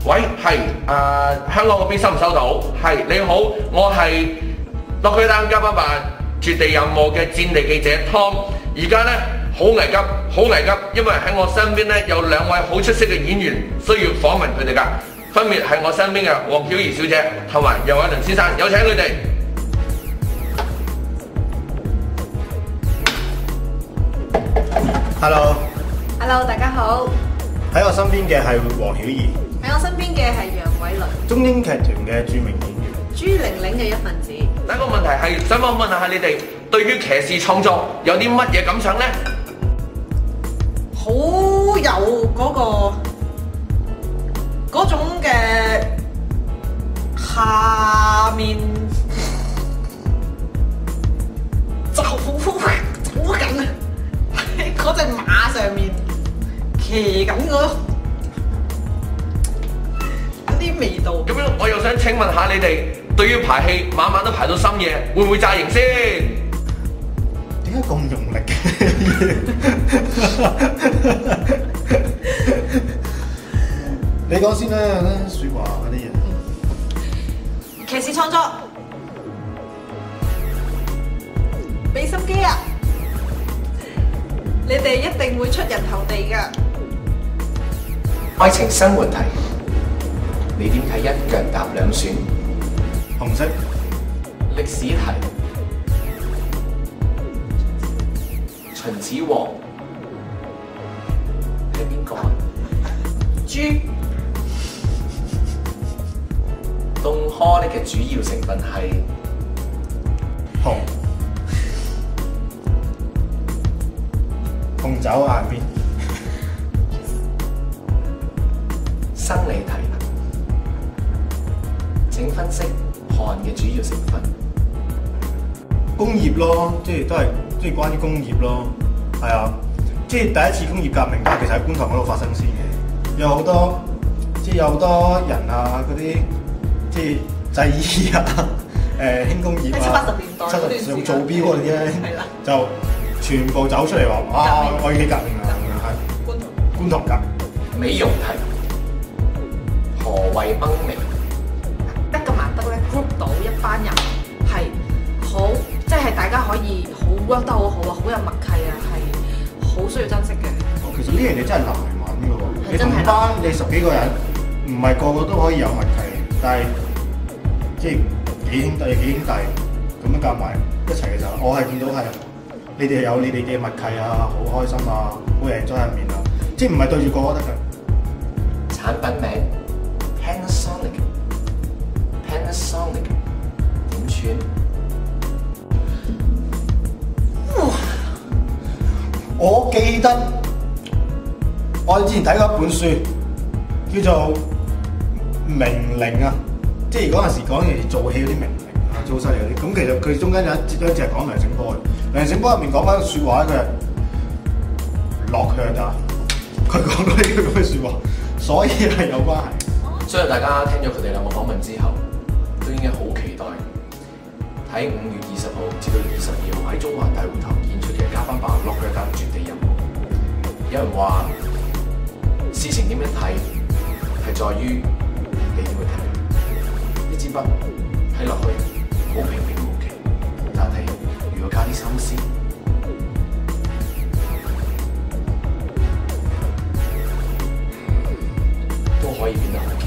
喂，係香港嗰邊收唔收到？係你好，我係落區單加班辦絕地任務嘅戰地記者 Tom， 而家呢，好危急，好危急，因為喺我身邊呢，有兩位好出色嘅演員需要訪問佢哋㗎，分別係我身邊嘅黃曉怡小姐同埋游偉倫先生，有請佢哋。Hello， 大家好。喺我身邊嘅係黃曉怡，喺我身邊嘅係楊偉倫，中英劇團嘅著名演員，朱玲玲嘅一份子。第一個問題係想問下你哋對於騎士創作有啲乜嘢感想呢？好有嗰種嘅下面就好緊啊！喺嗰隻馬上面騎緊嗰啲味道。咁樣我又想請問下你哋對於排戲晚晚都排到深夜，會唔會炸營先？點解咁用力嘅？你講先啦，説話嗰啲嘢。騎士創作，俾心機啊！你哋一定會出人頭地㗎。愛情生活題，你點睇一腳踏兩船？紅色。歷史題，秦始皇係邊個？豬。凍顆粒嘅主要成分係紅。紅酒眼邊。生理題，請分析汗嘅主要成分。工業咯，即係關於工業咯，係啊，即係第一次工業革命都係其實喺觀塘嗰度發生先嘅，有好多人啊，嗰啲即係製衣啊，輕工業啊，70年代嗰段時間70做錶嗰啲咧，就全部走出嚟話啊，我要起革命啦，係觀塘革命。美容題，何謂鶯眉？得咁難得咧 group 到一班人係好，即係大家可以好 work 得好好啊，好有默契啊，係好需要珍惜嘅。其實呢樣嘢真係難揾嘅喎，你同班你10幾個人，唔係個個都可以有默契，但係即係幾兄弟咁樣夾埋一齊嘅時候，我係見到係你哋有你哋嘅默契啊，好開心啊，好贏咗入面啊，即係唔係對住個個得㗎。產品名 Panasonic 點串？我記得我之前睇過一本書，叫做名伶啊，即係嗰陣時講嘢做戲嗰啲名伶啊，做好犀利嗰啲。咁其實佢中間有一節係講梁醒波嘅，梁醒波入面講翻説話咧，佢係落血啊，佢講到呢句咁嘅説話，所以係有關係。相信大家聽咗佢哋兩個訪問之後，都應該好期待喺5月20號至到22號喺中環大會堂演出嘅加班吧落腳單絕地任務。有人話事情點樣睇，係在於你點去睇。一支筆睇落去好平平無奇，但係如果加啲心思，都可以變得好奇。